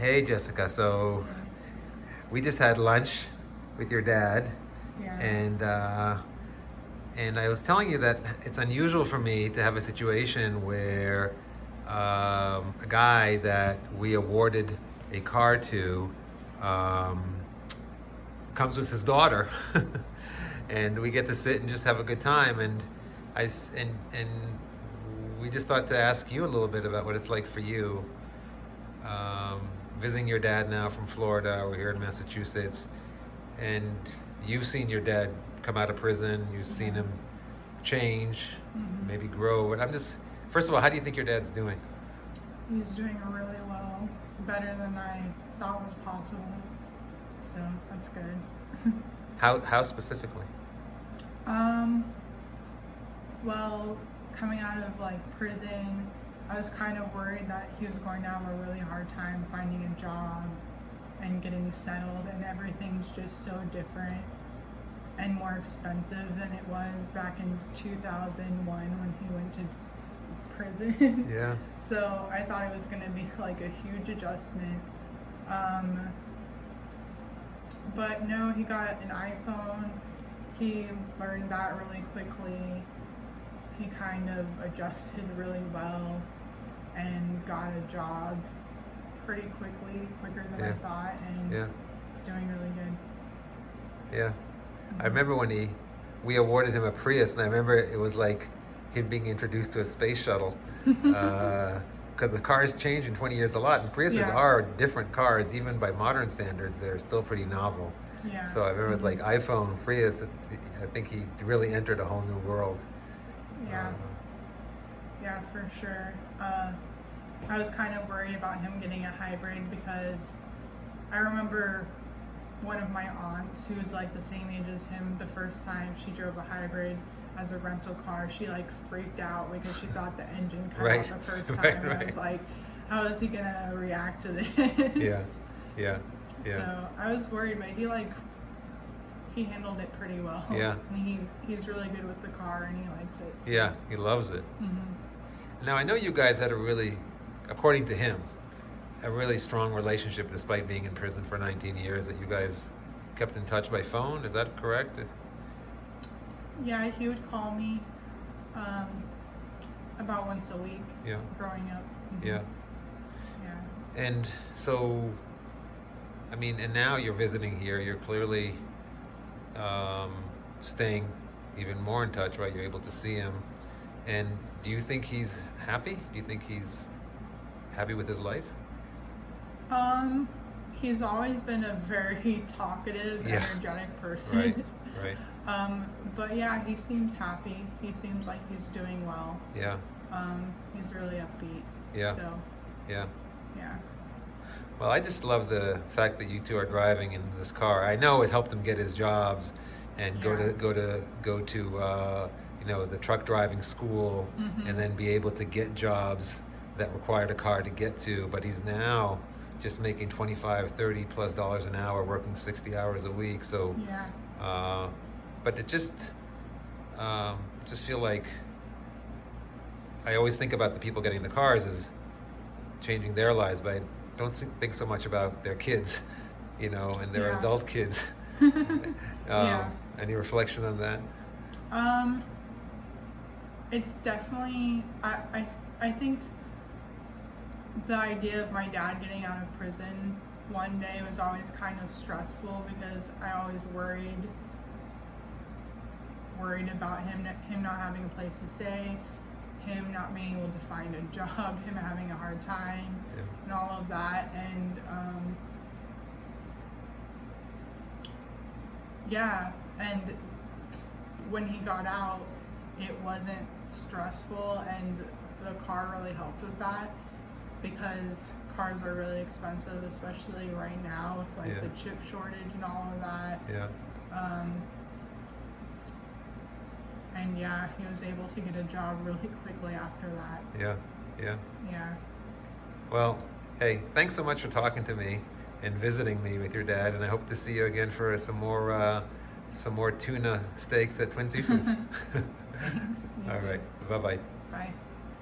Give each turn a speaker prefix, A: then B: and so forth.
A: Hey Jessica, so we just had lunch with your dad,
B: Yeah.
A: and I was telling you that it's unusual for me to have a situation where a guy that we awarded a car to um, comes with his daughter, and we get to sit and just have a good time. And and we just thought to ask you a little bit about what it's like for you um, visiting your dad now from Florida. We're here in Massachusetts, and you've seen your dad come out of prison. You've seen him change,
B: Hmm.
A: maybe grow. But I'm just, first of all, how do you think your dad's doing?
B: He's doing really well, better than I thought was possible. So that's good.
A: How specifically?
B: um, well, coming out of like prison, I was kind of worried that he was going to have a really hard time finding a job and getting settled, and everything's just so different and more expensive than it was back in 2001 when he went to prison.
A: Yeah,
B: So I thought it was going to be like a huge adjustment. Um, but no, he got an iPhone. He learned that really quickly. He kind of adjusted really well and got a job pretty quickly, quicker than I
A: yeah,
B: thought, and
A: yeah,
B: he's doing really good.
A: yeah. I remember when we awarded him a Prius, and I remember it was like him being introduced to a space shuttle. Because the cars change in 20 years a lot, and Priuses
B: Yeah,
A: are different cars, even by modern standards. They're still pretty novel.
B: yeah.
A: So I remember it was like iPhone, Prius. I think he really entered a whole new world.
B: Yeah,
A: Uh,
B: yeah, for sure. I was kind of worried about him getting a hybrid because I remember one of my aunts who's like the same age as him, the first time she drove a hybrid as a rental car, she like freaked out because she thought the engine cut
A: right,
B: out the first time.
A: right,
B: And I was
A: right.
B: like, how is he gonna react to
A: Yeah,
B: this?
A: yeah, yeah,
B: So I was worried, but he handled it pretty well.
A: yeah,
B: And he's really good with the car and he likes it. So.
A: yeah. He loves it.
B: Hmm.
A: Now I know you guys had a really, according to him, a really strong relationship despite being in prison for 19 years. That you guys kept in touch by phone. Is that correct?
B: Yeah, he would call me um, about once a week
A: Yeah,
B: growing up. Hmm.
A: yeah.
B: Yeah.
A: And so, I mean, and now you're visiting here. You're clearly um, staying even more in touch, right? You're able to see him. And do you think he's happy? Do you think he's happy with his life?
B: Um, he's always been a very talkative,
A: Yeah,
B: energetic
A: right,
B: person.
A: right.
B: But yeah, he seems happy. He seems like he's doing well.
A: Yeah,
B: He's really upbeat.
A: yeah,
B: So
A: yeah.
B: yeah,
A: Well, I just love the fact that you two are driving in this car. I know it helped him get his jobs and
B: yeah.
A: go to the truck driving school, and
B: Hmm.
A: then be able to get jobs that required a car to get to. But he's now just making 25, 30 plus dollars an hour, working 60 hours a week. So,
B: Yeah.
A: uh, but it just feel like I always think about the people getting the cars as changing their lives, but I don't think so much about their kids, and their
B: Yeah.
A: adult kids.
B: Yeah.
A: Any reflection on that?
B: Um, it's definitely I think the idea of my dad getting out of prison one day was always kind of stressful because I always worried about him not having a place to stay, him not being able to find a job, him having a hard time,
A: Yeah,
B: and all of that. And yeah, and when he got out, it wasn't stressful, and the car really helped with that because cars are really expensive, especially right now with like
A: yeah,
B: the chip shortage and all of that.
A: yeah,
B: Um, and yeah, he was able to get a job really quickly after that.
A: yeah, yeah.
B: Yeah.
A: Well, hey, thanks so much for talking to me and visiting me with your dad, and I hope to see you again for some more tuna steaks at Twin Seafoods.
B: Thanks. You
A: All
B: too.
A: right, bye bye.
B: Bye.